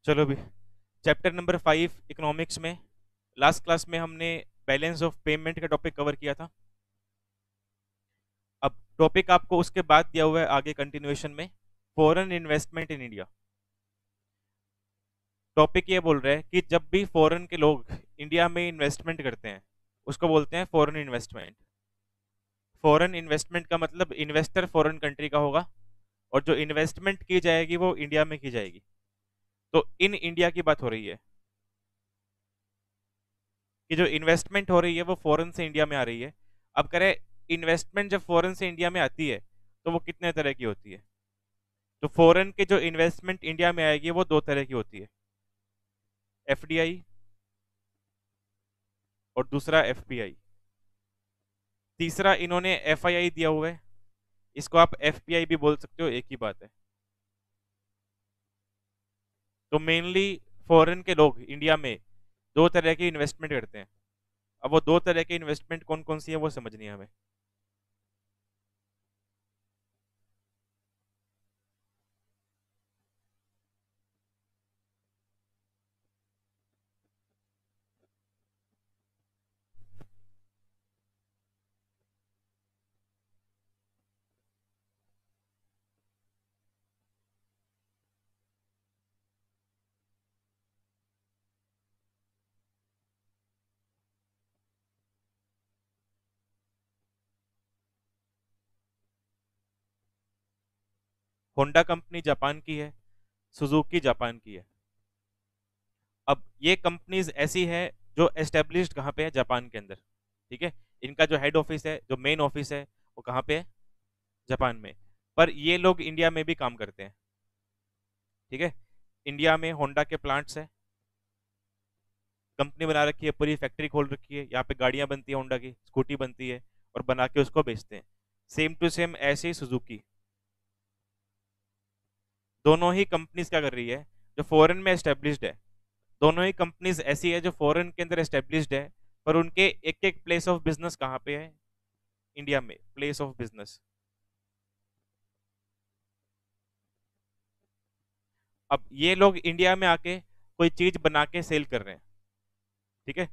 चलो भी, chapter number 5 economics में लास्ट क्लास में हमने बैलेंस ऑफ पेमेंट का टॉपिक कवर किया था। अब टॉपिक आपको उसके बाद दिया हुआ है आगे कंटिन्यूएशन में, foreign investment in India. Topic ये बोल रहा है कि जब भी फॉरेन के लोग इंडिया में इन्वेस्टमेंट करते हैं उसको बोलते हैं फॉरेन इन्वेस्टमेंट। फॉरेन इन्वेस्टमेंट का मतलब इन्वेस्टर फॉरेन कंट्री का होगा और जो इन्वेस्टमेंट की जाएगी वो इंडिया में की जाएगी। तो इन इंडिया की बात हो रही है कि जो इन्वेस्टमेंट हो रही है वो फॉरेन से इंडिया में आ रही है। अब करें, इन्वेस्टमेंट जब फॉरेन से इंडिया में आती है तो वो कितने तरह की होती है? तो फॉरेन की जो इन्वेस्टमेंट इंडिया में आएगी वो दो तरह की होती है, एफडीआई और दूसरा एफपीआई। तीसरा इन्होंने एफआईआई दिया हुआ है, इसको आप एफपीआई भी बोल सकते हो, एक ही बात है। तो मेनली फॉरेन के लोग इंडिया में दो तरह की इन्वेस्टमेंट करते हैं। अब वो दो तरह की इन्वेस्टमेंट कौन कौन सी है वो समझनी है हमें। होंडा कंपनी जापान की है, सुजुकी जापान की है। अब ये कंपनीज ऐसी है जो एस्टेब्लिश्ड कहाँ पे है? जापान के अंदर। ठीक है, इनका जो हेड ऑफिस है, जो मेन ऑफिस है, वो कहाँ पे है? जापान में। पर ये लोग इंडिया में भी काम करते हैं। ठीक है, इंडिया में होंडा के प्लांट्स है, कंपनी बना रखी है, पूरी फैक्ट्री खोल रखी है, यहाँ पे गाड़ियां बनती है, होंडा की स्कूटी बनती है और बना के उसको बेचते हैं। सेम टू सेम ऐसे ही सुजुकी। दोनों ही कंपनीज क्या कर रही है? जो फॉरेन में एस्टेब्लिश्ड है, दोनों ही कंपनीज ऐसी है जो फॉरेन के अंदर एस्टेब्लिश्ड है, पर उनके एक एक प्लेस ऑफ बिजनेस कहाँ पे है? इंडिया में प्लेस ऑफ बिजनेस। अब ये लोग इंडिया में आके कोई चीज बना के सेल कर रहे हैं। ठीक है,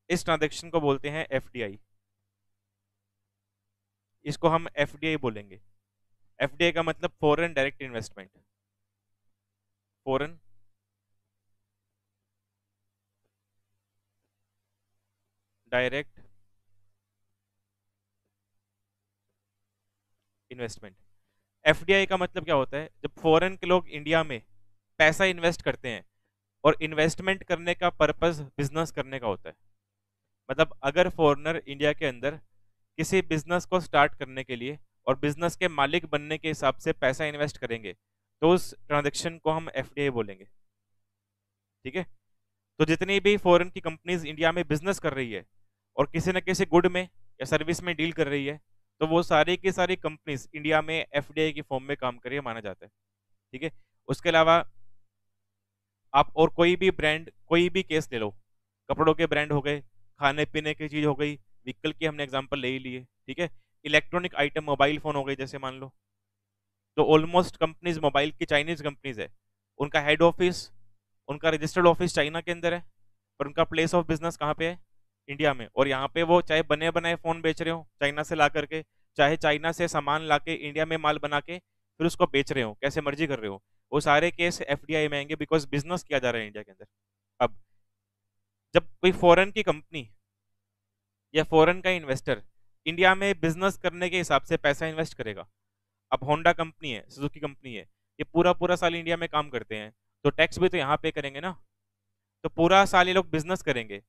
इस ट्रांजेक्शन को बोलते हैं एफडीआई। इसको हम एफडीआई बोलेंगे। एफडीआई का मतलब foreign direct investment. Foreign direct investment. FDI का मतलब क्या होता है? जब फॉरेन के लोग इंडिया में पैसा इन्वेस्ट करते हैं और इन्वेस्टमेंट करने का पर्पस बिजनेस करने का होता है। मतलब अगर फॉरेनर इंडिया के अंदर किसी बिजनेस को स्टार्ट करने के लिए और बिजनेस के मालिक बनने के हिसाब से पैसा इन्वेस्ट करेंगे तो उस ट्रांजेक्शन को हम एफडीआई बोलेंगे। ठीक है, तो जितनी भी फॉरेन की कंपनीज इंडिया में बिजनेस कर रही है और किसी न किसी गुड में या सर्विस में डील कर रही है, तो वो सारी की सारी कंपनीज इंडिया में एफडीआई की फॉर्म में काम कर रही है माना जाता है। ठीक है, उसके अलावा आप और कोई भी ब्रांड, कोई भी केस ले लो, कपड़ों के ब्रांड हो गए, खाने पीने की चीज हो गई, व्हीकल की हमने एग्जांपल ले ही लिए। ठीक है, इलेक्ट्रॉनिक आइटम, मोबाइल फोन हो गए जैसे मान लो, तो ऑलमोस्ट कंपनीज मोबाइल की चाइनीज कंपनीज है, उनका हेड ऑफिस, उनका रजिस्टर्ड ऑफिस चाइना के अंदर है, पर उनका प्लेस ऑफ बिजनेस कहाँ पे है? इंडिया में। और यहाँ पे वो चाहे बने बनाए फोन बेच रहे हो चाइना से ला करके, चाहे चाइना से सामान ला के इंडिया में माल बना के फिर उसको बेच रहे हो, कैसे मर्जी कर रहे हो, वो सारे केस एफडीआई में आएंगे, बिकॉज बिजनेस किया जा रहा है इंडिया के अंदर। अब जब कोई फॉरेन की कंपनी या फॉरेन का इन्वेस्टर इंडिया में बिजनेस करने के हिसाब से पैसा इन्वेस्ट करेगा, अब होंडा कंपनी है, सुजुकी कंपनी है, ये पूरा पूरा साल इंडिया में काम करते हैं, तो टैक्स भी तो यहाँ पे करेंगे ना। तो पूरा साल ये लोग बिजनेस करेंगे,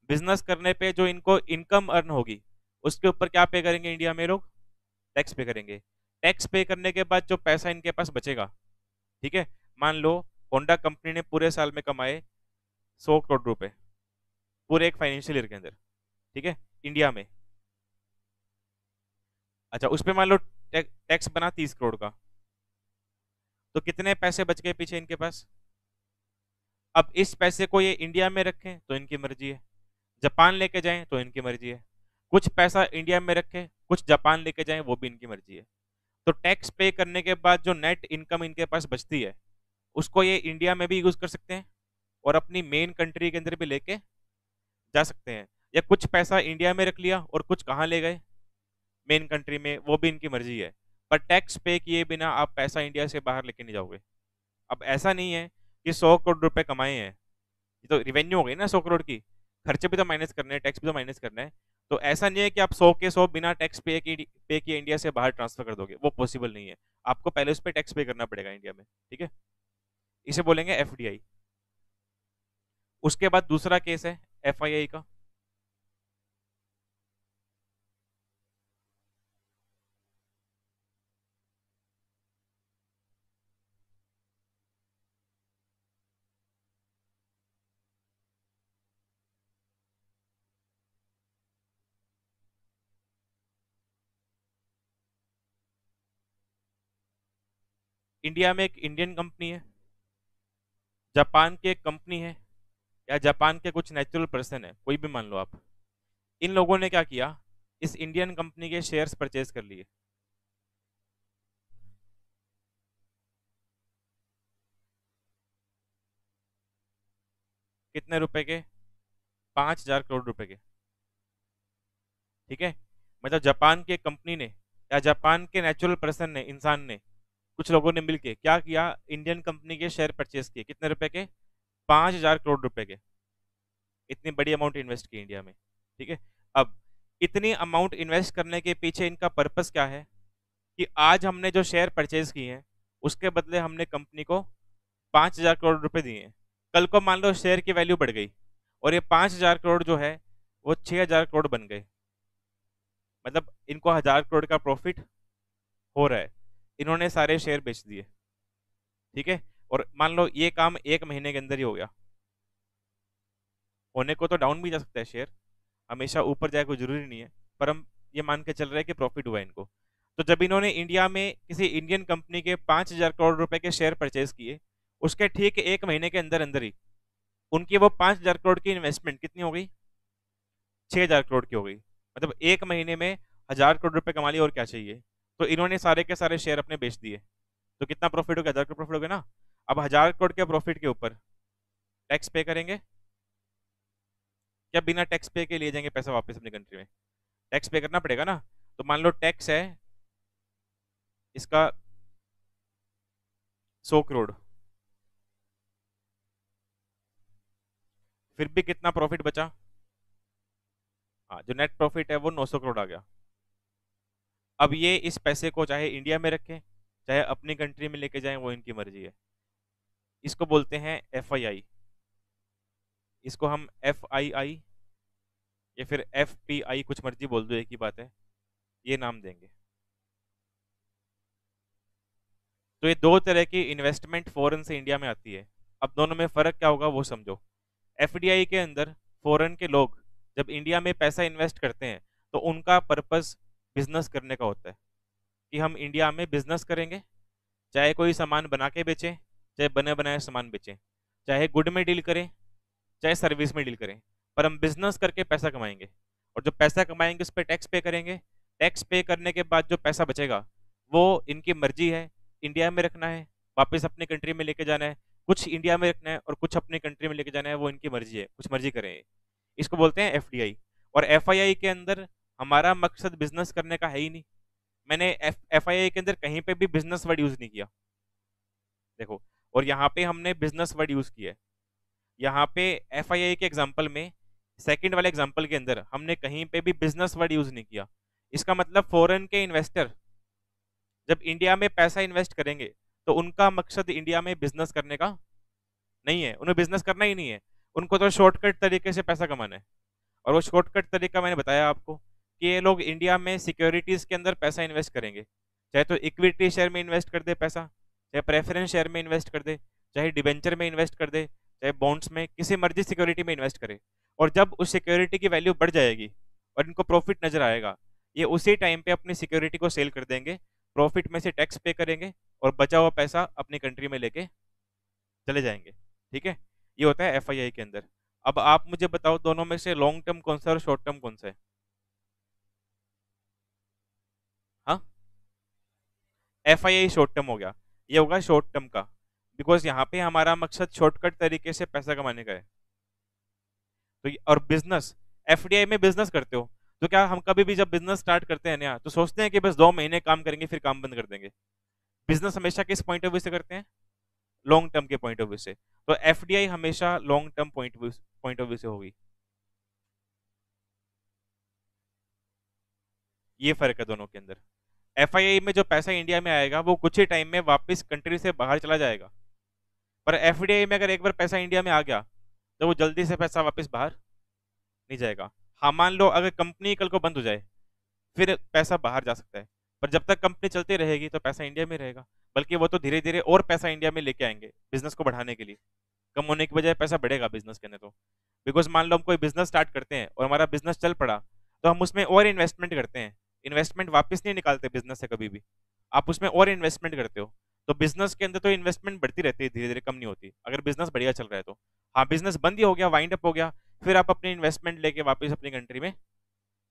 बिजनेस करने पे जो इनको इनकम अर्न होगी उसके ऊपर क्या पे करेंगे इंडिया में लोग? टैक्स पे करेंगे। टैक्स पे करने के बाद जो पैसा इनके पास बचेगा, ठीक है, मान लो होंडा कंपनी ने पूरे साल में कमाए 100 करोड़ रुपए, पूरे एक फाइनेंशियल ईयर के अंदर। ठीक है, इंडिया में। अच्छा, उस पे मान लो टैक्स बना 30 करोड़ का, तो कितने पैसे बच गए पीछे इनके पास? अब इस पैसे को ये इंडिया में रखें तो इनकी मर्जी है, जापान लेके जाएं तो इनकी मर्जी है, कुछ पैसा इंडिया में रखें कुछ जापान लेके जाएं वो भी इनकी मर्जी है। तो टैक्स पे करने के बाद जो नेट इनकम इनके पास बचती है उसको ये इंडिया में भी यूज कर सकते हैं और अपनी मेन कंट्री के अंदर भी लेके जा सकते हैं, या कुछ पैसा इंडिया में रख लिया और कुछ कहाँ ले गए, मेन कंट्री में, वो भी इनकी मर्जी है। पर टैक्स पे किए बिना आप पैसा इंडिया से बाहर लेके नहीं जाओगे। अब ऐसा नहीं है कि 100 करोड़ रुपए कमाए हैं, ये तो रिवेन्यू हो गई ना 100 करोड़ की, खर्चे भी तो माइनस करने हैं, टैक्स भी तो माइनस करना है। तो ऐसा नहीं है कि आप 100 के 100 बिना टैक्स पे किए इंडिया से बाहर ट्रांसफर कर दोगे, वो पॉसिबल नहीं है। आपको पहले उस पर टैक्स पे करना पड़ेगा इंडिया में, ठीक है। इसे बोलेंगे एफडीआई। उसके बाद दूसरा केस है एफआईआई का। इंडिया में एक इंडियन कंपनी है, जापान की एक कंपनी है, या जापान के कुछ नेचुरल पर्सन है, कोई भी मान लो आप। इन लोगों ने क्या किया, इस इंडियन कंपनी के शेयर्स परचेज कर लिए। कितने रुपए के? 5,000 करोड़ रुपए के, ठीक है। मतलब जापान की एक कंपनी ने, या जापान के नेचुरल पर्सन ने, इंसान ने, कुछ लोगों ने मिलके क्या किया, इंडियन कंपनी के शेयर परचेज किए। कितने रुपए के? 5,000 करोड़ रुपए के। इतनी बड़ी अमाउंट इन्वेस्ट की इंडिया में, ठीक है। अब इतनी अमाउंट इन्वेस्ट करने के पीछे इनका पर्पस क्या है, कि आज हमने जो शेयर परचेज किए हैं उसके बदले हमने कंपनी को 5,000 करोड़ रुपए दिए हैं। कल को मान लो शेयर की वैल्यू बढ़ गई और ये 5,000 करोड़ जो है वो 6,000 करोड़ बन गए, मतलब इनको 1,000 करोड़ का प्रॉफिट हो रहा है, इन्होंने सारे शेयर बेच दिए, ठीक है। और मान लो ये काम 1 महीने के अंदर ही हो गया। होने को तो डाउन भी जा सकता है शेयर, हमेशा ऊपर जाए कोई जरूरी नहीं है, पर हम ये मान के चल रहे हैं कि प्रॉफिट हुआ है इनको। तो जब इन्होंने इंडिया में किसी इंडियन कंपनी के 5,000 करोड़ रुपए के शेयर परचेज किए, उसके ठीक 1 महीने के अंदर अंदर ही उनकी वो 5,000 करोड़ की इन्वेस्टमेंट कितनी हो गई, 6,000 करोड़ की हो गई। मतलब 1 महीने में 1,000 करोड़ रुपए कमा लिए, और क्या चाहिए। तो इन्होंने सारे के सारे शेयर अपने बेच दिए, तो कितना प्रॉफिट हो गया, 1,000 करोड़ प्रॉफिट हो गया ना। अब 1,000 करोड़ के प्रॉफिट के ऊपर टैक्स पे करेंगे, क्या बिना टैक्स पे के लिए जाएंगे पैसा वापस अपनी कंट्री में? टैक्स पे करना पड़ेगा ना। तो मान लो टैक्स है इसका 100 करोड़, फिर भी कितना प्रॉफिट बचा? हाँ, जो नेट प्रॉफिट है वो 900 करोड़ आ गया। अब ये इस पैसे को चाहे इंडिया में रखें चाहे अपनी कंट्री में लेके जाएं, वो इनकी मर्जी है। इसको बोलते हैं एफआईआई। इसको हम एफआईआई या फिर एफपीआई, कुछ मर्जी बोल दो, एक ही बात है, ये नाम देंगे। तो ये दो तरह की इन्वेस्टमेंट फॉरेन से इंडिया में आती है। अब दोनों में फर्क क्या होगा वो समझो। एफडीआई के अंदर फॉरेन के लोग जब इंडिया में पैसा इन्वेस्ट करते हैं तो उनका पर्पस बिजनेस करने का होता है, कि हम इंडिया में बिजनेस करेंगे, चाहे कोई सामान बना के बेचें, चाहे बने बनाए सामान बेचें, चाहे गुड में डील करें, चाहे सर्विस में डील करें, पर हम बिजनेस करके पैसा कमाएंगे। और जो पैसा कमाएंगे उस पर टैक्स पे करेंगे। टैक्स पे करने के बाद जो पैसा बचेगा वो इनकी मर्जी है, इंडिया में रखना है, वापस अपनी कंट्री में लेके जाना है, कुछ इंडिया में रखना है और कुछ अपनी कंट्री में लेके जाना है, वो इनकी मर्जी है, कुछ मर्जी करें। इसको बोलते हैं एफडीआई। और एफआईआई के अंदर हमारा मकसद बिजनेस करने का है ही नहीं। मैंने एफआईआई के अंदर कहीं पे भी बिजनेस वर्ड यूज नहीं किया, देखो। और यहाँ पे हमने बिजनेस वर्ड यूज किया है। यहाँ पे एफआईआई के एग्जांपल में, सेकंड वाले एग्जांपल के अंदर हमने कहीं पे भी बिजनेस वर्ड यूज नहीं किया। इसका मतलब फॉरेन के इन्वेस्टर जब इंडिया में पैसा इन्वेस्ट करेंगे तो उनका मकसद इंडिया में बिजनेस करने का नहीं है, उन्हें बिजनेस करना ही नहीं है। उनको तो शॉर्टकट तरीके से पैसा कमाना है। और वो शॉर्टकट तरीका मैंने बताया आपको, कि ये लोग इंडिया में सिक्योरिटीज के अंदर पैसा इन्वेस्ट करेंगे, चाहे तो इक्विटी शेयर में इन्वेस्ट कर दे पैसा, चाहे प्रेफरेंस शेयर में इन्वेस्ट कर दे, चाहे डिबेंचर में इन्वेस्ट कर दे, चाहे बॉन्ड्स में, किसी मर्जी सिक्योरिटी में इन्वेस्ट करे। और जब उस सिक्योरिटी की वैल्यू बढ़ जाएगी और इनको प्रॉफिट नजर आएगा, ये उसी टाइम पे अपनी सिक्योरिटी को सेल कर देंगे, प्रॉफिट में से टैक्स पे करेंगे और बचा हुआ पैसा अपनी कंट्री में लेके चले जाएंगे, ठीक है। ये होता है एफआईआई के अंदर। अब आप मुझे बताओ दोनों में से लॉन्ग टर्म कौन सा और शॉर्ट टर्म कौन सा है? हाँ, एफआईआई शॉर्ट टर्म हो गया, ये होगा शॉर्ट टर्म का। बिकॉज यहाँ पे हमारा मकसद शॉर्टकट तरीके से पैसा कमाने का है। तो और बिजनेस, एफडीआई में बिजनेस करते हो तो क्या हम कभी भी जब बिजनेस स्टार्ट करते हैं ना तो सोचते हैं कि बस 2 महीने काम करेंगे फिर काम बंद कर देंगे? बिजनेस हमेशा किस पॉइंट ऑफ व्यू से करते हैं? लॉन्ग टर्म के पॉइंट ऑफ व्यू से। तो एफडीआई हमेशा long term point of view से होगी। ये फर्क है दोनों के अंदर। एफआईआई में जो पैसा इंडिया में आएगा वो कुछ ही टाइम में वापस कंट्री से बाहर चला जाएगा, पर एफडीआई में अगर एक बार पैसा इंडिया में आ गया तो वो जल्दी से पैसा वापस बाहर नहीं जाएगा। हाँ, मान लो अगर कंपनी कल को बंद हो जाए फिर पैसा बाहर जा सकता है, पर जब तक कंपनी चलती रहेगी तो पैसा इंडिया में रहेगा। बल्कि वो तो धीरे धीरे और पैसा इंडिया में लेके आएंगे बिजनेस को बढ़ाने के लिए। कम होने की बजाय पैसा बढ़ेगा बिजनेस के अंदर। तो बिकॉज मान लो हम कोई बिजनेस स्टार्ट करते हैं और हमारा बिजनेस चल पड़ा तो हम उसमें और इन्वेस्टमेंट करते हैं। इन्वेस्टमेंट वापस नहीं निकालते बिजनेस से कभी भी, आप उसमें और इन्वेस्टमेंट करते हो। तो बिजनेस के अंदर तो इन्वेस्टमेंट बढ़ती रहती है, धीरे धीरे कम नहीं होती अगर बिजनेस बढ़िया चल रहा है तो। हाँ, बिजनेस बंद ही हो गया, वाइंड अप हो गया, फिर आप अपनी इन्वेस्टमेंट लेके वापस अपनी कंट्री में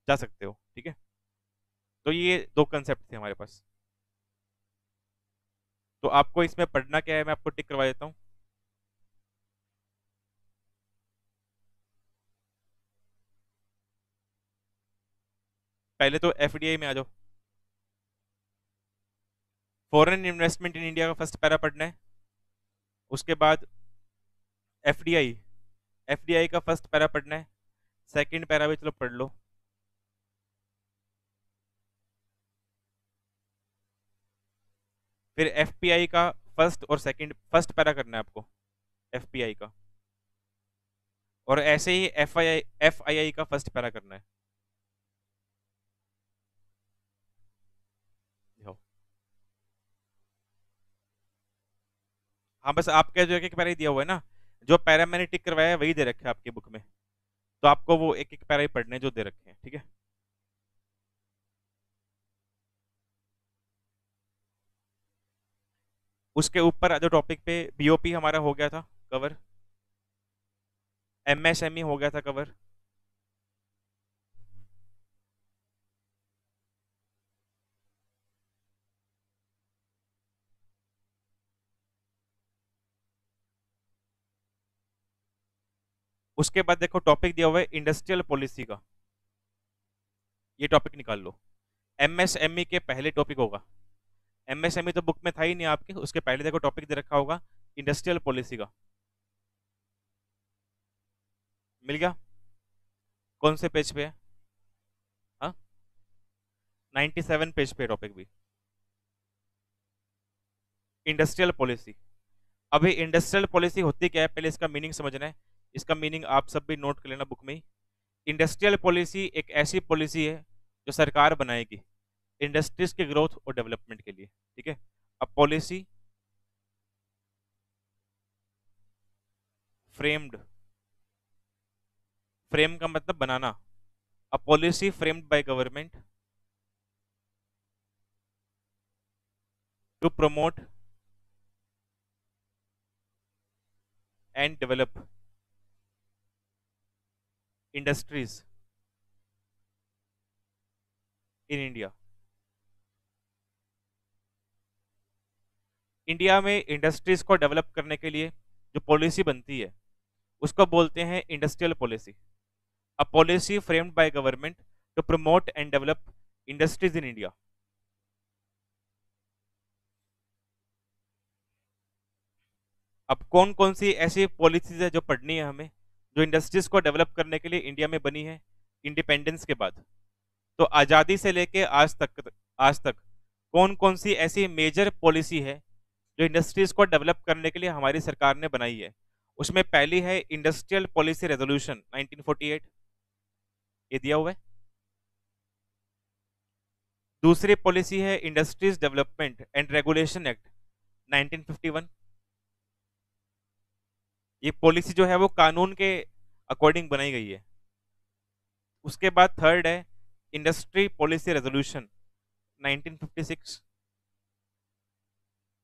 जा सकते हो। ठीक है, तो ये दो कंसेप्ट थे हमारे पास। तो आपको इसमें पढ़ना क्या है मैं आपको टिक करवा देता हूँ। पहले तो एफडीआई में आ जाओ। फॉरेन इन्वेस्टमेंट इन इंडिया का फर्स्ट पैरा पढ़ना है। उसके बाद एफडीआई, एफडीआई का फर्स्ट पैरा पढ़ना है। सेकंड पैरा भी चलो पढ़ लो। फिर एफपीआई का फर्स्ट और सेकंड, फर्स्ट पैरा करना है आपको एफपीआई का, और ऐसे ही एफआईआई का फर्स्ट पैरा करना है। देखो, हाँ बस आपका जो एक पैरा ही दिया हुआ है ना, जो पैरा मैंने टिक करवाया है वही दे रखा है आपके बुक में, तो आपको वो एक एक पैरा ही पढ़ने हैं जो दे रखे हैं। ठीक है, उसके ऊपर जो टॉपिक पे बीओपी हमारा हो गया था कवर, एमएसएमई हो गया था कवर। उसके बाद देखो टॉपिक दिया हुआ है इंडस्ट्रियल पॉलिसी का, ये टॉपिक निकाल लो। एमएसएमई के पहले टॉपिक होगा, एमएसएमई तो बुक में था ही नहीं आपके, उसके पहले देखो टॉपिक दे रखा होगा इंडस्ट्रियल पॉलिसी का। मिल गया? कौन से पेज पे है? हाँ, 97 पेज पे टॉपिक भी, इंडस्ट्रियल पॉलिसी। अभी इंडस्ट्रियल पॉलिसी होती क्या है पहले इसका मीनिंग समझना है। इसका मीनिंग आप सब भी नोट कर लेना बुक में ही। इंडस्ट्रियल पॉलिसी एक ऐसी पॉलिसी है जो सरकार बनाएगी इंडस्ट्रीज के ग्रोथ और डेवलपमेंट के लिए। ठीक है, अब पॉलिसी फ्रेम्ड, फ्रेम का मतलब बनाना, a policy framed by government to promote and develop industries in India. India में इंडस्ट्रीज को डेवलप करने के लिए जो पॉलिसी बनती है उसको बोलते हैं industrial policy, a policy framed by government to promote and develop industries in India. अब कौन कौन सी ऐसी पॉलिसीज है जो पढ़नी है हमें, जो इंडस्ट्रीज को डेवलप करने के लिए इंडिया में बनी है इंडिपेंडेंस के बाद। तो आज़ादी से लेके आज तक कौन कौन सी ऐसी मेजर पॉलिसी है जो इंडस्ट्रीज को डेवलप करने के लिए हमारी सरकार ने बनाई है। उसमें पहली है इंडस्ट्रियल पॉलिसी रेजोल्यूशन 1948, ये दिया हुआ है। दूसरी पॉलिसी है industries development and regulation act 1951, ये पॉलिसी जो है वो कानून के अकॉर्डिंग बनाई गई है। उसके बाद थर्ड है इंडस्ट्री पॉलिसी रेजोल्यूशन 1956,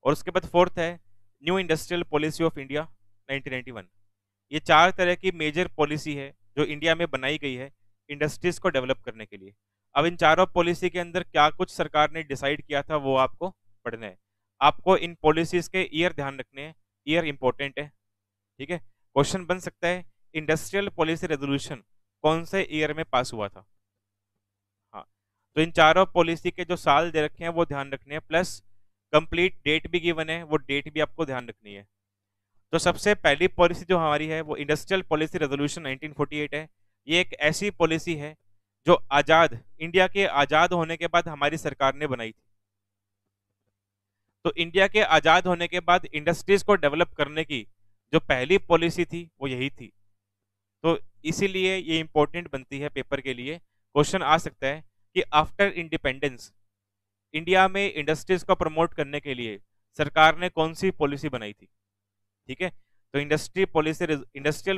और उसके बाद फोर्थ है new industrial policy of India 1991। ये चार तरह की मेजर पॉलिसी है जो इंडिया में बनाई गई है इंडस्ट्रीज को डेवलप करने के लिए। अब इन चारों पॉलिसी के अंदर क्या कुछ सरकार ने डिसाइड किया था वो आपको पढ़ना है। आपको इन पॉलिसीज के ईयर ध्यान रखने हैं ईयर इंपॉर्टेंट है, ठीक है। क्वेश्चन बन सकता है इंडस्ट्रियल पॉलिसी रेजोल्यूशन कौन से ईयर में पास हुआ था। हाँ, तो इन चारों पॉलिसी के जो साल दे रखे हैं वो ध्यान रखने हैं, प्लस कंप्लीट डेट भी गिवन है, वो डेट भी आपको ध्यान रखनी है। तो सबसे पहली पॉलिसी जो हमारी है वो इंडस्ट्रियल पॉलिसी रेजोल्यूशन 1948 है। ये एक ऐसी पॉलिसी है जो आजाद इंडिया के आजाद होने के बाद हमारी सरकार ने बनाई थी। तो इंडिया के आजाद होने के बाद इंडस्ट्रीज को डेवलप करने की जो पहली पॉलिसी थी वो यही थी। तो इसीलिए ये इंपॉर्टेंट बनती है पेपर के लिए। क्वेश्चन आ सकता है कि आफ्टर इंडिपेंडेंस इंडिया में इंडस्ट्रीज को प्रमोट करने के लिए सरकार ने कौन सी पॉलिसी बनाई थी, ठीक है। तो इंडस्ट्रियल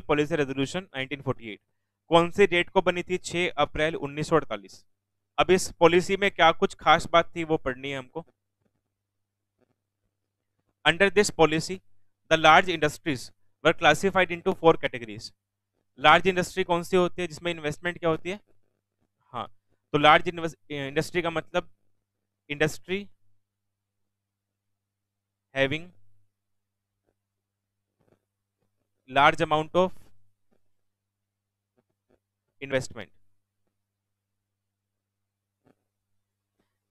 पॉलिसी रेजोल्यूशन 1948 कौन सी डेट को बनी थी? 6 अप्रैल 1948। अब इस पॉलिसी में क्या कुछ खास बात थी वो पढ़नी है हमको। Under this policy the large industries were classified into 4 categories. Large industry कौन सी होती है जिसमें इन्वेस्टमेंट क्या होती है? हाँ, तो लार्ज इंडस्ट्री का मतलब industry having large amount of investment.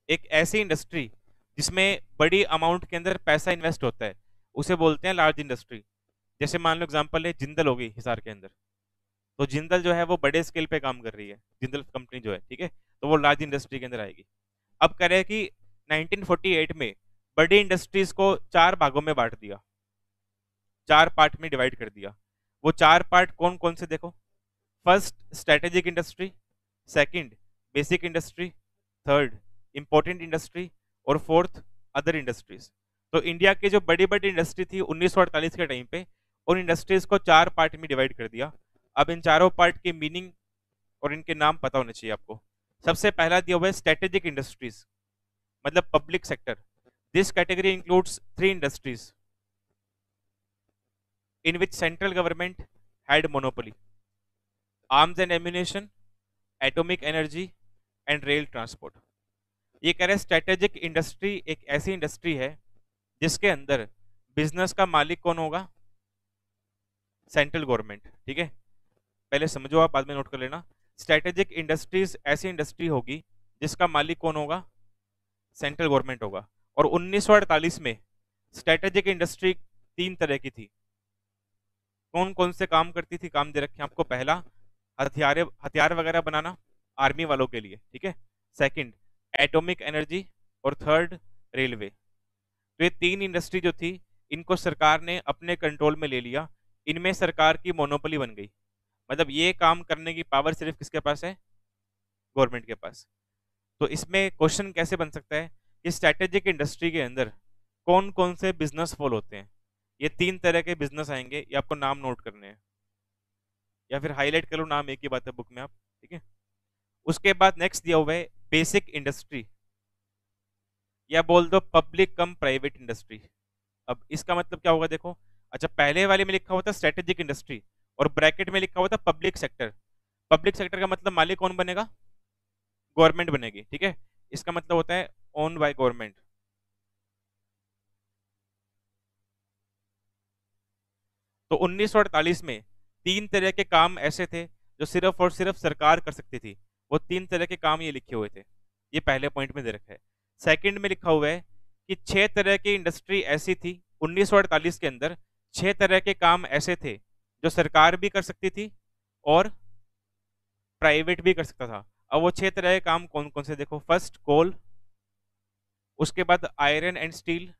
एक ऐसी इंडस्ट्री जिसमें बड़ी अमाउंट के अंदर पैसा इन्वेस्ट होता है उसे बोलते हैं लार्ज इंडस्ट्री। जैसे मान लो एग्जांपल है जिंदल होगी हिसार के अंदर, तो जिंदल जो है वो बड़े स्केल पे काम कर रही है, जिंदल कंपनी जो है, ठीक है, तो वो लार्ज इंडस्ट्री के अंदर आएगी। अब कह रहे हैं कि 1948 में बड़ी इंडस्ट्रीज को 4 भागों में बांट दिया, 4 पार्ट में डिवाइड कर दिया। वो 4 पार्ट कौन कौन से देखो। First strategic industry, second basic industry, third important industry और फोर्थ अदर इंडस्ट्रीज। तो इंडिया की जो बड़ी बड़ी इंडस्ट्री थी 1948 के टाइम पे उन इंडस्ट्रीज को 4 पार्ट में डिवाइड कर दिया। अब इन चारों पार्ट की मीनिंग और इनके नाम पता होने चाहिए आपको। सबसे पहला दिया हुआ है स्ट्रेटेजिक इंडस्ट्रीज, मतलब public sector. This category includes 3 industries in which central government had monopoly: arms and ammunition, atomic energy and rail transport। ये कह रहे हैं स्ट्रेटेजिक इंडस्ट्री एक ऐसी इंडस्ट्री है जिसके अंदर बिजनेस का मालिक कौन होगा? सेंट्रल गवर्नमेंट, ठीक है। पहले समझो आप, बाद में नोट कर लेना। स्ट्रेटेजिक इंडस्ट्रीज ऐसी इंडस्ट्री होगी जिसका मालिक कौन होगा? सेंट्रल गवर्नमेंट होगा। और 1948 में स्ट्रेटेजिक इंडस्ट्री 3 तरह की थी। कौन कौन से काम करती थी? काम दे रखे हैं आपको। पहला हथियार वगैरह बनाना आर्मी वालों के लिए, ठीक है। सेकंड एटॉमिक एनर्जी और थर्ड रेलवे। तो ये 3 इंडस्ट्री जो थी इनको सरकार ने अपने कंट्रोल में ले लिया, इनमें सरकार की मोनोपोली बन गई। मतलब ये काम करने की पावर सिर्फ किसके पास है? गवर्नमेंट के पास। तो इसमें क्वेश्चन कैसे बन सकता है कि स्ट्रेटेजिक इंडस्ट्री के अंदर कौन कौन से बिजनेस फॉल होते हैं? ये 3 तरह के बिजनेस आएंगे, ये आपको नाम नोट करने हैं या फिर हाईलाइट कर लो, नाम एक ही बात है बुक में आप, ठीक है। उसके बाद नेक्स्ट दिया हुआ है बेसिक इंडस्ट्री, या बोल दो पब्लिक कम प्राइवेट इंडस्ट्री। अब इसका मतलब क्या होगा देखो। अच्छा, पहले वाले में लिखा हुआ था स्ट्रेटेजिक इंडस्ट्री और ब्रैकेट में लिखा हुआ था पब्लिक सेक्टर। पब्लिक सेक्टर का मतलब मालिक कौन बनेगा? गवर्नमेंट बनेगी, ठीक है। इसका मतलब होता है ओन बाय गवर्नमेंट। तो 1948 में 3 तरह के काम ऐसे थे जो सिर्फ और सिर्फ सरकार कर सकती थी। वो 3 तरह के काम ये लिखे हुए थे, ये पहले पॉइंट में दे रखा है। सेकंड में लिखा हुआ है कि 6 तरह की इंडस्ट्री ऐसी थी 1948 के अंदर, 6 तरह के काम ऐसे थे जो सरकार भी कर सकती थी और प्राइवेट भी कर सकता था। अब वो 6 तरह के काम कौन कौन से देखो। फर्स्ट कोल, उसके बाद आयरन एंड स्टील,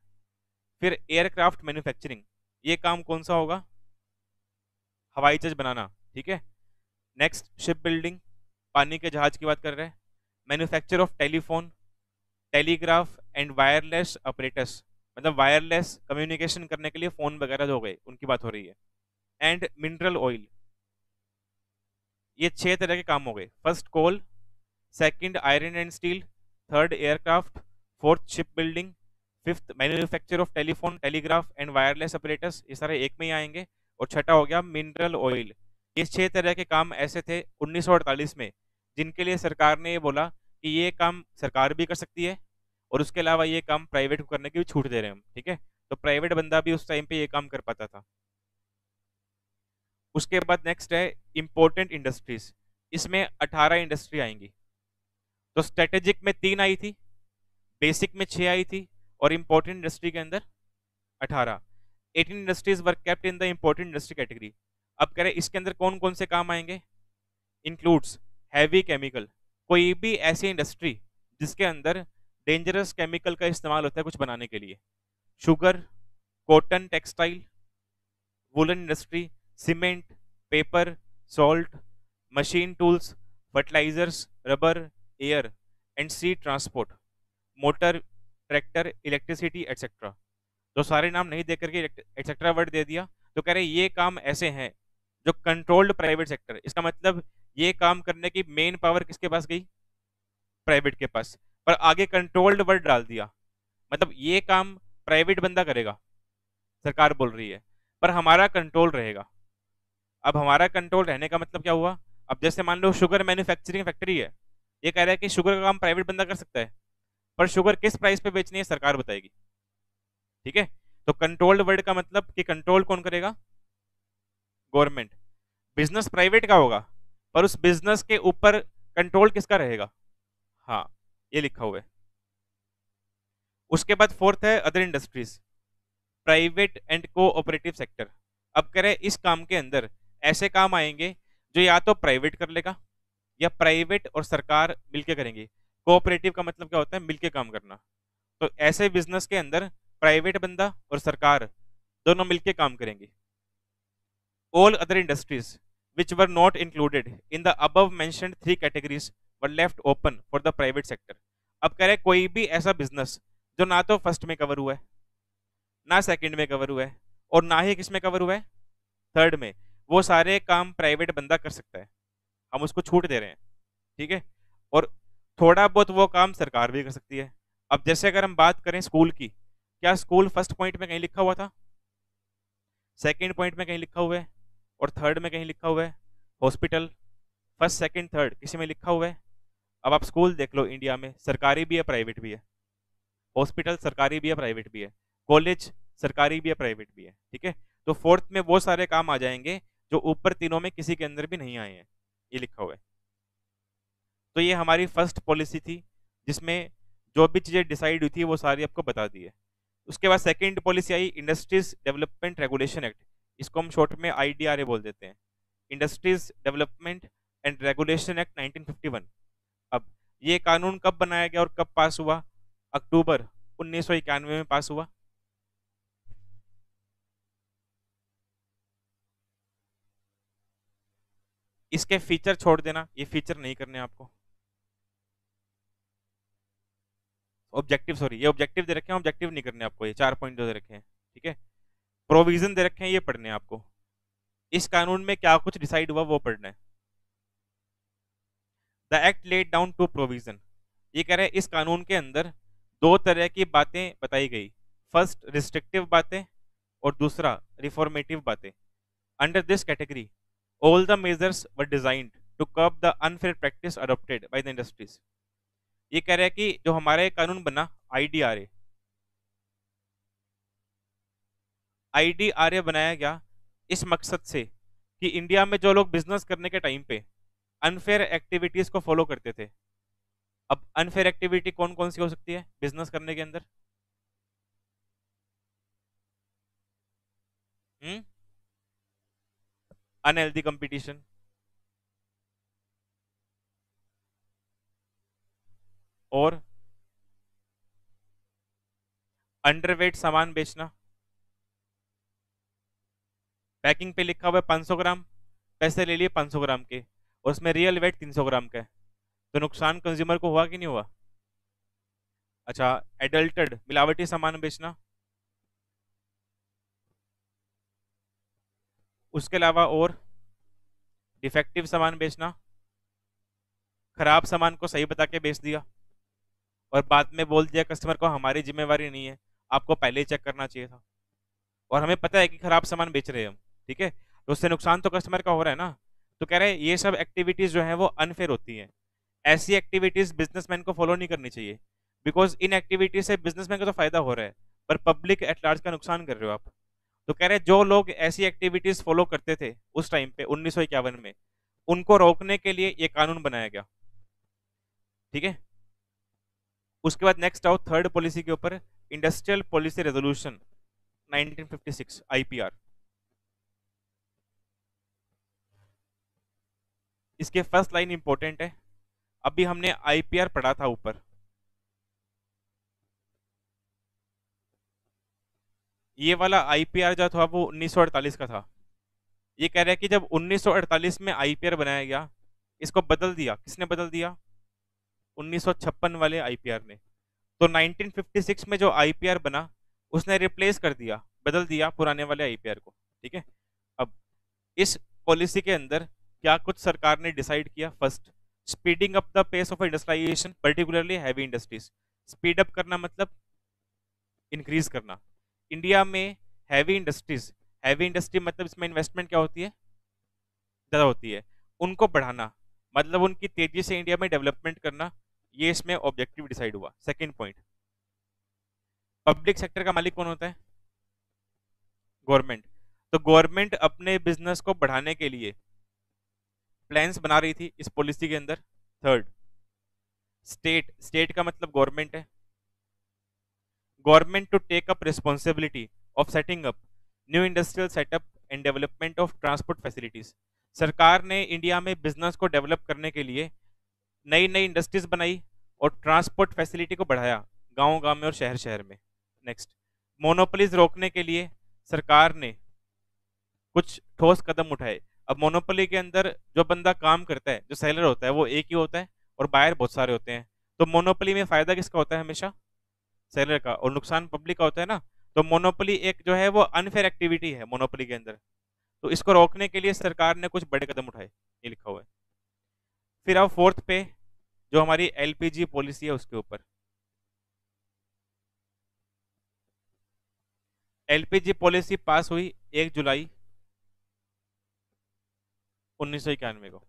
फिर एयरक्राफ्ट मैन्युफैक्चरिंग, ये काम कौन सा होगा? हवाई जहाज बनाना, ठीक है। नेक्स्ट शिप बिल्डिंग, पानी के जहाज की बात कर रहे हैं। Manufacture of telephone, telegraph and wireless operators, मतलब वायरलेस कम्युनिकेशन करने के लिए फोन वगैरह जो हो गए उनकी बात हो रही है। एंड मिनरल ऑयल, ये 6 तरह के काम हो गए। First coal, second iron and steel, third aircraft, fourth ship building, fifth manufacture of telephone, telegraph and wireless operators, ये सारे एक में ही आएंगे। और छठा हो गया मिनरल ऑयल। ये 6 तरह के काम ऐसे थे 1948 में जिनके लिए सरकार ने ये बोला कि ये काम सरकार भी कर सकती है और उसके अलावा ये काम प्राइवेट को करने की भी छूट दे रहे हैं हम, ठीक है। तो प्राइवेट बंदा भी उस टाइम पे ये काम कर पाता था। उसके बाद नेक्स्ट है इंपॉर्टेंट इंडस्ट्रीज, इसमें 18 इंडस्ट्री आएंगी। तो स्ट्रेटेजिक में 3 आई थी, बेसिक में 6 आई थी, और इंपॉर्टेंट इंडस्ट्री के अंदर 18। 18 industries were kept in the important industry category. अब कह रहे इसके अंदर कौन कौन से काम आएंगे? इंक्लूड्स हैवी केमिकल, कोई भी ऐसी इंडस्ट्री जिसके अंदर डेंजरस केमिकल का इस्तेमाल होता है कुछ बनाने के लिए। Sugar, cotton textile, woollen industry, cement, paper, salt, machine tools, fertilisers, rubber, air and sea transport, motor, tractor, electricity etcetera. तो सारे नाम नहीं दे करके एटसेट्रा वर्ड दे दिया। तो कह रहे ये काम ऐसे हैं जो कंट्रोल्ड प्राइवेट सेक्टर, इसका मतलब ये काम करने की मेन पावर किसके पास गई? प्राइवेट के पास। पर आगे कंट्रोल्ड वर्ड डाल दिया, मतलब ये काम प्राइवेट बंदा करेगा, सरकार बोल रही है, पर हमारा कंट्रोल रहेगा। अब हमारा कंट्रोल रहने का मतलब क्या हुआ? अब जैसे मान लो शुगर मैन्युफैक्चरिंग फैक्ट्री है, ये कह रहा है कि शुगर का काम प्राइवेट बंदा कर सकता है, पर शुगर किस प्राइस पे बेचनी है सरकार बताएगी। ठीक है, तो कंट्रोल्ड वर्ड का मतलब कि कंट्रोल कौन करेगा? गवर्नमेंट। बिजनेस प्राइवेट का होगा, पर उस बिजनेस के ऊपर कंट्रोल किसका रहेगा? हाँ, ये लिखा हुआ है। उसके बाद फोर्थ है other industries, private and cooperative sector. अब कह रहे इस काम के अंदर ऐसे काम आएंगे जो या तो प्राइवेट कर लेगा या प्राइवेट और सरकार मिलके करेंगे। कोऑपरेटिव का मतलब क्या होता है? मिलके काम करना। तो ऐसे बिजनेस के अंदर प्राइवेट बंदा और सरकार दोनों मिलके काम करेंगे। All other industries which were not included in the above mentioned 3 categories were left open for the private sector। अब कह रहे कोई भी ऐसा बिजनेस जो ना तो फर्स्ट में कवर हुआ है, ना सेकंड में कवर हुआ है, और ना ही किस में कवर हुआ है? थर्ड में, वो सारे काम प्राइवेट बंदा कर सकता है, हम उसको छूट दे रहे हैं। ठीक है, और थोड़ा बहुत वो काम सरकार भी कर सकती है। अब जैसे अगर हम बात करें स्कूल की, क्या स्कूल फर्स्ट पॉइंट में कहीं लिखा हुआ था? सेकंड पॉइंट में कहीं लिखा हुआ है? और थर्ड में कहीं लिखा हुआ है? हॉस्पिटल फर्स्ट सेकंड थर्ड किसी में लिखा हुआ है? अब आप स्कूल देख लो, इंडिया में सरकारी भी है प्राइवेट भी है, हॉस्पिटल सरकारी भी है प्राइवेट भी है, कॉलेज सरकारी भी है प्राइवेट भी है। ठीक है, तो फोर्थ में वो सारे काम आ जाएंगे जो ऊपर तीनों में किसी के अंदर भी नहीं आए हैं, ये लिखा हुआ है। तो ये हमारी फर्स्ट पॉलिसी थी जिसमें जो भी चीजें डिसाइड हुई थी वो सारी आपको बता दी है। उसके बाद सेकंड पॉलिसी आई इंडस्ट्रीज डेवलपमेंट रेगुलेशन एक्ट, इसको हम शॉर्ट में IDRA बोल देते हैं, industries development and regulation act 1951। अब ये कानून कब बनाया गया और कब पास हुआ? अक्टूबर 1991 में पास हुआ। इसके फीचर छोड़ देना, ये फीचर नहीं करने आपको। ऑब्जेक्टिव, सॉरी, ये ऑब्जेक्टिव दे रखे हैं, ऑब्जेक्टिव नहीं करने आपको, ये 4 पॉइंट जो दे रखे हैं। ठीक है, प्रोविजन दे रखे हैं, ये पढ़ने हैं आपको। इस कानून में क्या कुछ डिसाइड हुआ वो पढ़ना है। The act laid down to provision, ये कह रहे हैं इस कानून के अंदर 2 तरह की बातें बताई गई, फर्स्ट रिस्ट्रिक्टिव बातें और दूसरा रिफॉर्मेटिव बातें। Under this category all the measures were designed to curb the unfair practice adopted by the industries. ये कह रहे हैं कि जो हमारे कानून बना IDRA बनाया गया इस मकसद से कि इंडिया में जो लोग बिजनेस करने के टाइम पे अनफेयर एक्टिविटीज को फॉलो करते थे। अब अनफेयर एक्टिविटी कौन कौन सी हो सकती है बिजनेस करने के अंदर? अनहेल्दी कंपटीशन, और अंडरवेट सामान बेचना। पैकिंग पे लिखा हुआ है 500 ग्राम, पैसे ले लिए 500 ग्राम के, और उसमें रियल वेट 300 ग्राम का है, तो नुकसान कंज्यूमर को हुआ कि नहीं हुआ? अच्छा, एडल्टेड मिलावटी सामान बेचना, उसके अलावा और डिफेक्टिव सामान बेचना, खराब सामान को सही बता के बेच दिया और बाद में बोल दिया कस्टमर को हमारी जिम्मेवारी नहीं है, आपको पहले ही चेक करना चाहिए था, और हमें पता है कि खराब सामान बेच रहे हैं हम। ठीक है, तो उससे नुकसान तो कस्टमर का हो रहा है ना। तो कह रहे हैं ये सब एक्टिविटीज जो है वो अनफेयर होती हैं, ऐसी एक्टिविटीज बिजनेसमैन को फॉलो नहीं करनी चाहिए, बिकॉज इन एक्टिविटीज से बिजनेसमैन को तो फायदा हो रहा है, पर पब्लिक एट लार्ज का नुकसान कर रहे हो आप। तो कह रहे हैं जो लोग ऐसी एक्टिविटीज फॉलो करते थे उस टाइम पे 1951 में, उनको रोकने के लिए ये कानून बनाया गया। ठीक है। उसके बाद नेक्स्ट आओ थर्ड पॉलिसी के ऊपर, इंडस्ट्रियल पॉलिसी रेजोल्यूशन 1956 आईपीआर। इसके फर्स्ट लाइन इंपॉर्टेंट है। अभी हमने आईपीआर पढ़ा था ऊपर, ये वाला आईपीआर जो था वो 1948 का था। ये कह रहा है कि जब 1948 में आईपीआर बनाया गया, इसको बदल दिया, किसने बदल दिया? 1956 वाले आईपीआर ने। तो 1956 में जो आईपीआर बना उसने रिप्लेस कर दिया, बदल दिया पुराने वाले आईपीआर को। ठीक है। अब इस पॉलिसी के अंदर क्या कुछ सरकार ने डिसाइड किया? First, speeding up the pace of industrialisation particularly heavy industries. Speed up करना मतलब इंक्रीज करना। इंडिया में हैवी इंडस्ट्रीज, हैवी इंडस्ट्री मतलब इसमें इन्वेस्टमेंट क्या होती है? ज़्यादा होती है। उनको बढ़ाना मतलब उनकी तेजी से इंडिया में डेवलपमेंट करना, ये इसमें ऑब्जेक्टिव डिसाइड हुआ। सेकंड पॉइंट, पब्लिक सेक्टर का मालिक कौन होता है? गवर्नमेंट। तो गवर्नमेंट अपने बिजनेस को बढ़ाने के लिए प्लान्स बना रही थी इस पॉलिसी के अंदर। थर्ड, स्टेट, स्टेट का मतलब गवर्नमेंट है। Government to take up responsibility of setting up new industrial setup and development of transport facilities. सरकार ने इंडिया में बिजनेस को डेवलप करने के लिए नई नई इंडस्ट्रीज बनाई और ट्रांसपोर्ट फैसिलिटी को बढ़ाया गांव गांव में और शहर शहर में। नेक्स्ट, मोनोपोलीज रोकने के लिए सरकार ने कुछ ठोस कदम उठाए। अब मोनोपोली के अंदर जो बंदा काम करता है, जो सेलर होता है, वो एक ही होता है और बायर बहुत सारे होते हैं। तो मोनोपोली में फायदा किसका होता है? हमेशा सेलर का, और नुकसान पब्लिक का होता है ना। तो मोनोपोली एक जो है वो अनफेयर एक्टिविटी है मोनोपोली के अंदर। तो इसको रोकने के लिए सरकार ने कुछ बड़े कदम उठाए, ये लिखा हुआ है। फिर आओ फोर्थ पे, जो हमारी एलपीजी पॉलिसी है उसके ऊपर। एलपीजी पॉलिसी पास हुई 1 जुलाई 1991 को।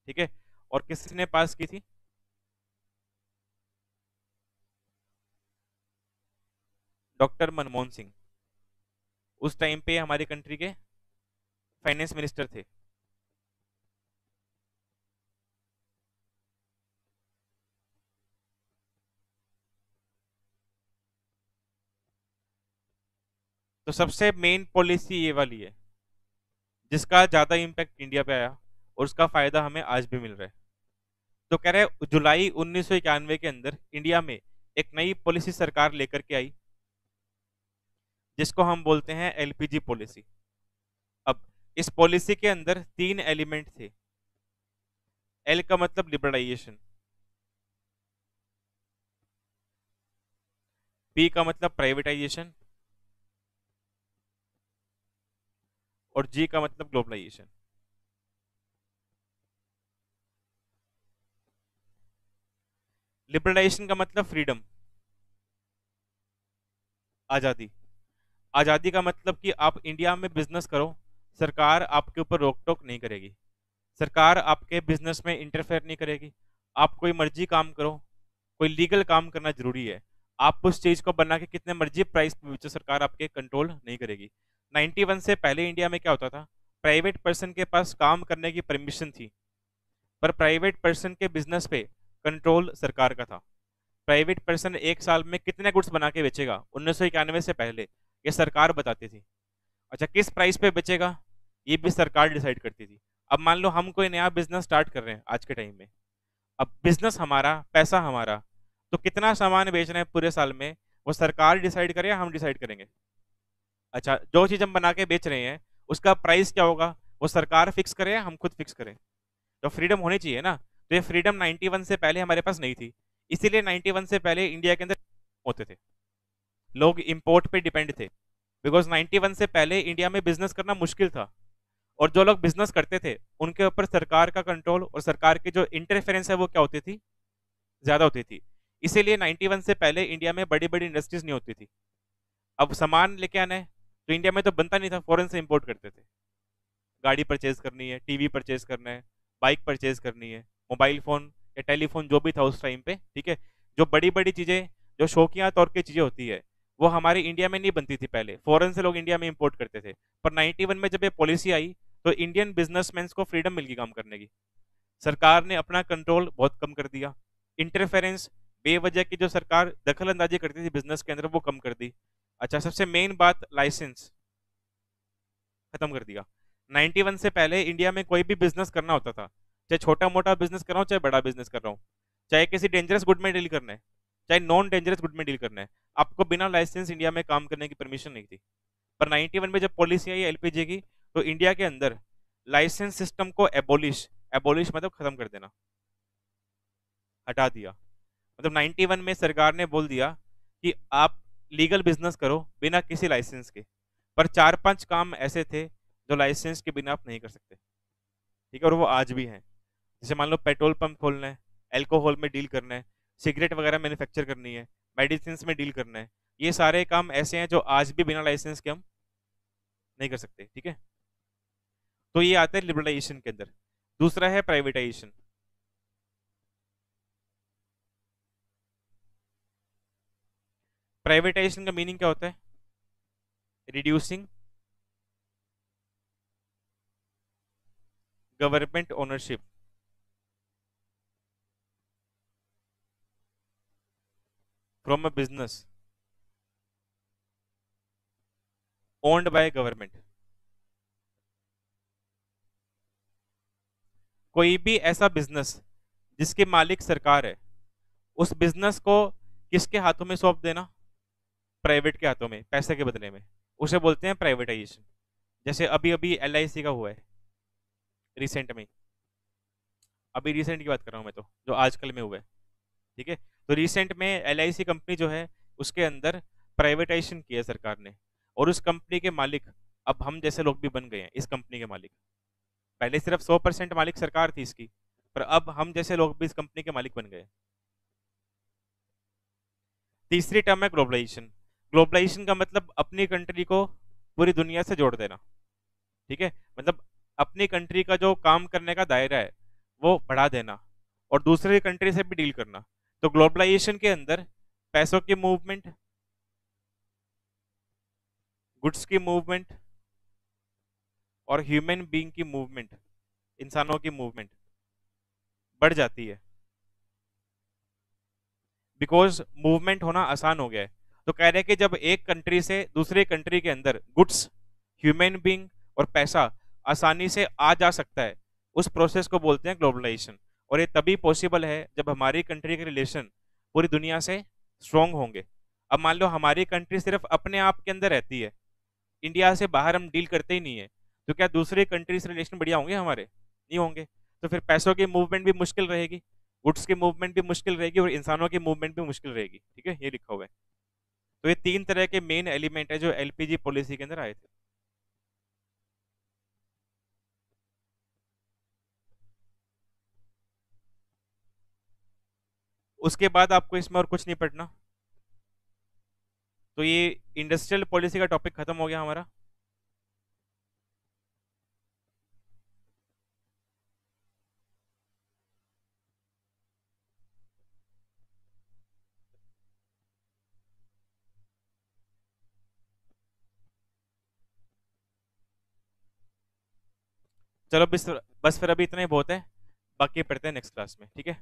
ठीक है। और किसने पास की थी? डॉक्टर मनमोहन सिंह। उस टाइम पे हमारी कंट्री के फाइनेंस मिनिस्टर थे। तो सबसे मेन पॉलिसी ये वाली है जिसका ज्यादा इम्पैक्ट इंडिया पे आया और उसका फायदा हमें आज भी मिल रहा है। तो कह रहे हैं जुलाई 1991 के अंदर इंडिया में एक नई पॉलिसी सरकार लेकर के आई जिसको हम बोलते हैं एलपीजी पॉलिसी। अब इस पॉलिसी के अंदर 3 एलिमेंट थे। एल का मतलब लिबरलाइजेशन, पी का मतलब प्राइवेटाइजेशन और जी का मतलब ग्लोबलाइजेशन। लिबरलाइजेशन का मतलब फ्रीडम, आजादी। आजादी का मतलब कि आप इंडिया में बिजनेस करो, सरकार आपके ऊपर रोक टोक नहीं करेगी, सरकार आपके बिजनेस में इंटरफेयर नहीं करेगी। आप कोई मर्जी काम करो, कोई लीगल काम करना जरूरी है। आप उस चीज को बना के कितने मर्जी प्राइस पे बेचो, सरकार आपके कंट्रोल नहीं करेगी। 91 से पहले इंडिया में क्या होता था? प्राइवेट पर्सन के पास काम करने की परमिशन थी, पर प्राइवेट पर्सन के बिजनेस पे कंट्रोल सरकार का था। प्राइवेट पर्सन एक साल में कितने गुड्स बना के बेचेगा 1991 से पहले, ये सरकार बताती थी। अच्छा, किस प्राइस पे बेचेगा ये भी सरकार डिसाइड करती थी। अब मान लो हम कोई नया बिजनेस स्टार्ट कर रहे हैं आज के टाइम में, अब बिजनेस हमारा, पैसा हमारा, तो कितना सामान बेच रहे हैं पूरे साल में वो सरकार डिसाइड करे या हम डिसाइड करेंगे? अच्छा, जो चीज हम बना के बेच रहे हैं उसका प्राइस क्या होगा, वो सरकार फिक्स करे या हम खुद फिक्स करें? तो फ्रीडम होनी चाहिए ना। तो ये फ्रीडम 91 से पहले हमारे पास नहीं थी। इसीलिए 91 से पहले इंडिया के अंदर होते थे, लोग इंपोर्ट पे डिपेंड थे, बिकॉज 91 से पहले इंडिया में बिजनेस करना मुश्किल था। और जो लोग बिजनेस करते थे उनके ऊपर सरकार का कंट्रोल और सरकार की जो इंटरफेरेंस है वो क्या होती थी? ज्यादा होती थी। इसीलिए 91 से पहले इंडिया में बड़ी बड़ी इंडस्ट्रीज नहीं होती थी। अब सामान लेके आना है तो इंडिया में तो बनता नहीं था, फॉरेन से इंपोर्ट करते थे। गाड़ी परचेज करनी है, टीवी परचेज करना है, बाइक परचेज करनी है, मोबाइल फोन या टेलीफोन जो भी था उस टाइम पे, ठीक है, जो बड़ी बड़ी चीजें जो शौकिया तौर की चीजें होती है वो हमारी इंडिया में नहीं बनती थी, पहले फॉरेन से लोग इंडिया में इंपोर्ट करते थे। पर 91 में जब ये पॉलिसी आई तो इंडियन बिजनेसमैन को फ्रीडम मिल गई काम करने की। सरकार ने अपना कंट्रोल बहुत कम कर दिया। इंटरफेरेंस, बेवजह की जो सरकार दखल अंदाजी करती थी बिजनेस के अंदर, वो कम कर दी। अच्छा, सबसे मेन बात, लाइसेंस खत्म कर दिया। 91 से पहले इंडिया में कोई भी बिजनेस करना होता था, चाहे छोटा मोटा बिजनेस कर रहा हूँ चाहे बड़ा बिजनेस कर रहा हूँ, चाहे किसी डेंजरस गुड में डील करना है चाहे नॉन डेंजरस गुड में डील करना है, आपको बिना लाइसेंस इंडिया में काम करने की परमिशन नहीं थी। पर 91 में जब पॉलिसी आई एलपीजी की, तो इंडिया के अंदर लाइसेंस सिस्टम को एबोलिश, एबोलिश मतलब खत्म कर देना, हटा दिया। मतलब 91 में सरकार ने बोल दिया कि आप लीगल बिजनेस करो बिना किसी लाइसेंस के। पर चार पांच काम ऐसे थे जो लाइसेंस के बिना आप नहीं कर सकते, ठीक है, और वो आज भी हैं। जैसे मान लो पेट्रोल पंप खोलना है, एल्कोहल में डील करना है, सिगरेट वगैरह मैन्युफैक्चर करनी है, मेडिसिन में डील करना है, ये सारे काम ऐसे हैं जो आज भी बिना लाइसेंस के हम नहीं कर सकते, ठीक है। तो ये आता है लिबरलाइजेशन के अंदर। दूसरा है प्राइवेटाइजेशन। प्राइवेटाइजेशन का मीनिंग क्या होता है? Reducing government ownership from a business owned by government. कोई भी ऐसा बिजनेस जिसके मालिक सरकार है, उस बिजनेस को किसके हाथों में सौंप देना? प्राइवेट के हाथों में, पैसे के बदले में। उसे बोलते हैं प्राइवेटाइजेशन। जैसे अभी अभी एलआईसी का हुआ है रिसेंट में, अभी रिसेंट की बात कर रहा हूँ मैं, तो जो आजकल में हुआ है, ठीक है। तो रिसेंट में एलआईसी कंपनी जो है उसके अंदर प्राइवेटाइजेशन किया है सरकार ने, और उस कंपनी के मालिक अब हम जैसे लोग भी बन गए हैं इस कंपनी के मालिक। पहले सिर्फ 100% मालिक सरकार थी इसकी, पर अब हम जैसे लोग भी इस कंपनी के मालिक बन गए। तीसरी टर्म है ग्लोबलाइजेशन। ग्लोबलाइजेशन का मतलब अपनी कंट्री को पूरी दुनिया से जोड़ देना, ठीक है। मतलब अपनी कंट्री का जो काम करने का दायरा है वो बढ़ा देना, और दूसरे कंट्री से भी डील करना। तो ग्लोबलाइजेशन के अंदर पैसों की मूवमेंट, गुड्स की मूवमेंट और ह्यूमन बीइंग की मूवमेंट, इंसानों की मूवमेंट बढ़ जाती है, बिकॉज मूवमेंट होना आसान हो गया है। तो कह रहे हैं कि जब एक कंट्री से दूसरे कंट्री के अंदर गुड्स, ह्यूमन बीइंग और पैसा आसानी से आ जा सकता है, उस प्रोसेस को बोलते हैं ग्लोबलाइजेशन। और ये तभी पॉसिबल है जब हमारी कंट्री के रिलेशन पूरी दुनिया से स्ट्रोंग होंगे। अब मान लो हमारी कंट्री सिर्फ अपने आप के अंदर रहती है, इंडिया से बाहर हम डील करते ही नहीं है, तो क्या दूसरे कंट्री से रिलेशन बढ़िया होंगे हमारे? नहीं होंगे। तो फिर पैसों की मूवमेंट भी मुश्किल रहेगी, गुड्स की मूवमेंट भी मुश्किल रहेगी और इंसानों की मूवमेंट भी मुश्किल रहेगी, ठीक है, ये लिखा हुआ है। तो ये तीन तरह के मेन एलिमेंट है जो एलपीजी पॉलिसी के अंदर आए थे। उसके बाद आपको इसमें और कुछ नहीं पढ़ना। तो ये इंडस्ट्रियल पॉलिसी का टॉपिक खत्म हो गया हमारा। चलो बस फिर अभी इतना ही बहुत है, बाकी पढ़ते हैं नेक्स्ट क्लास में, ठीक है।